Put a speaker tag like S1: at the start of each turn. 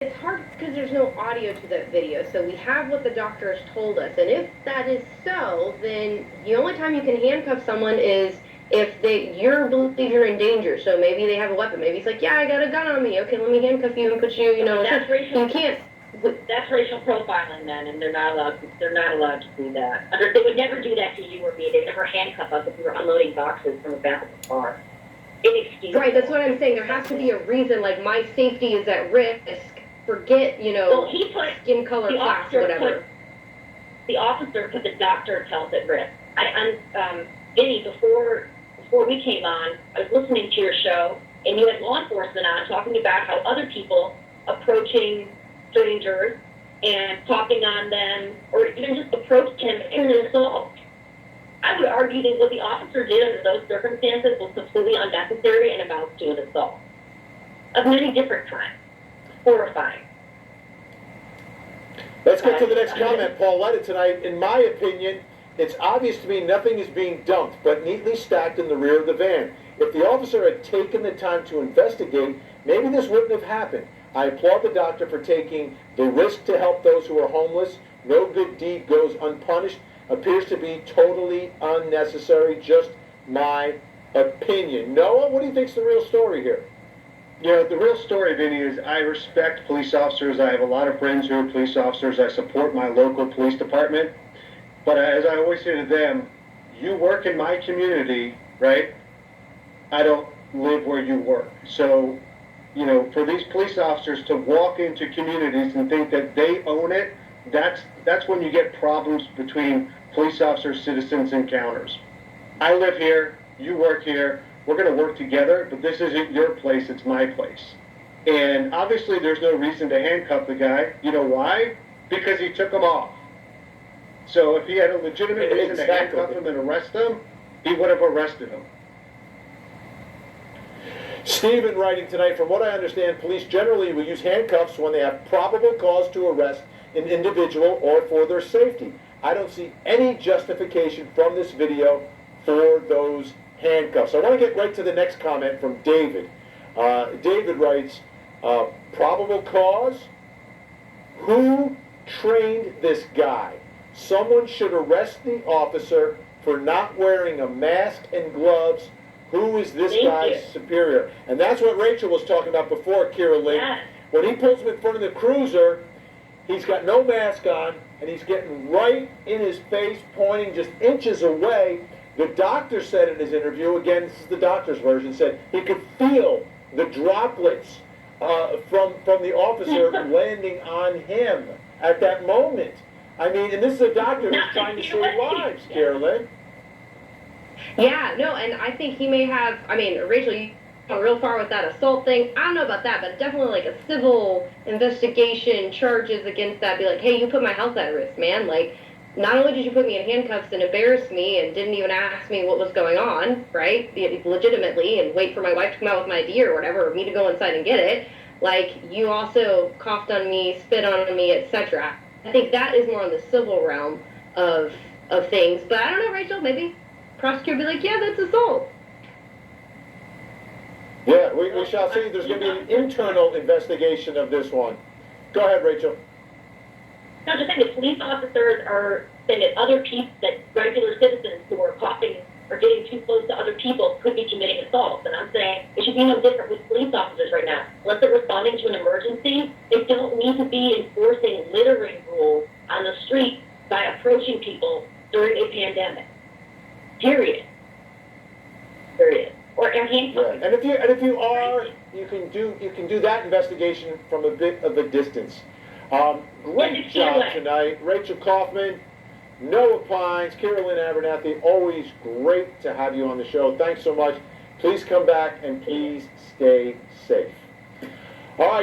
S1: It's hard because there's no audio to that video, so we have what the doctor has told us. And if that is so, then the only time you can handcuff someone is if you believe you're in danger. So maybe they have a weapon. Maybe it's like, yeah, I got a gun on me. Okay, let me handcuff you and put you,
S2: That's racial.
S1: You can't.
S2: That's racial profiling, then, and they're not allowed. They're not allowed to do that. They would never do that to you or me. They'd never handcuff us if we were unloading boxes from the back of the car. Inexcusable.
S1: Right. That's what I'm saying. There has to be a reason. Like my safety is at risk. Forget,
S2: Well, he put
S1: skin color, class, whatever.
S2: The officer put the doctor's health at risk. Vinny, before we came on, I was listening to your show, and you had law enforcement on talking about how other people approaching strangers and talking on them, or even just approached him in an assault. I would argue that what the officer did under those circumstances was completely unnecessary and amounts to an assault of many different kinds. Horrifying.
S3: Let's get to the next comment, Pauletta, tonight. In my opinion, it's obvious to me nothing is being dumped, but neatly stacked in the rear of the van. If the officer had taken the time to investigate, maybe this wouldn't have happened. I applaud the doctor for taking the risk to help those who are homeless. No good deed goes unpunished. Appears to be totally unnecessary. Just my opinion. Noah, what do you think's the real story here?
S4: The real story, Vinny, is I respect police officers. I have a lot of friends who are police officers. I support my local police department. But as I always say to them, you work in my community, right? I don't live where you work. So, for these police officers to walk into communities and think that they own it, that's when you get problems between police officers, citizens, and counters. I live here, you work here. We're going to work together, but this isn't your place, it's my place. And obviously there's no reason to handcuff the guy. You know why? Because he took them off. So if he had a legitimate reason to handcuff him and arrest him, he would have arrested him.
S3: Stephen writing tonight, from what I understand, police generally will use handcuffs when they have probable cause to arrest an individual or for their safety. I don't see any justification from this video for those handcuffs. I want to get right to the next comment from David. David writes, probable cause? Who trained this guy? Someone should arrest the officer for not wearing a mask and gloves. Who is this guy's superior? And that's what Rachel was talking about before, Kira Lynn.
S2: Yes.
S3: When he pulls him in front of the cruiser, he's got no mask on, and he's getting right in his face, pointing just inches away. The doctor said in his interview, again, this is the doctor's version, said he could feel the droplets from the officer landing on him at that moment. I mean, and this is a doctor who's trying to save lives, Carolyn.
S1: Yeah, no, and I think he may have, Rachel, you went real far with that assault thing. I don't know about that, but definitely like a civil investigation, charges against that. Be like, hey, you put my health at risk, man. Like, not only did you put me in handcuffs and embarrass me and didn't even ask me what was going on, right, legitimately, and wait for my wife to come out with my ID or whatever, or me to go inside and get it, like, you also coughed on me, spit on me, etc. I think that is more on the civil realm of things. But I don't know, Rachel, maybe prosecutor would be like, yeah, that's assault.
S3: Yeah, we shall see. There's going to be an internal investigation of this one. Go ahead, Rachel.
S2: No, just saying, the police officers are saying that other people, that regular citizens who are coughing or getting too close to other people could be committing assaults. And I'm saying it should be no different with police officers right now. Unless they're responding to an emergency, they don't need to be enforcing littering rules on the street by approaching people during a pandemic. Period. Or handcuffing.
S3: Yeah. And if you are, you can do that investigation from a bit of a distance. Great job tonight, Rachel Kaufman, Noah Pines, Carolyn Abernathy. Always great to have you on the show. Thanks so much. Please come back and please stay safe. All right.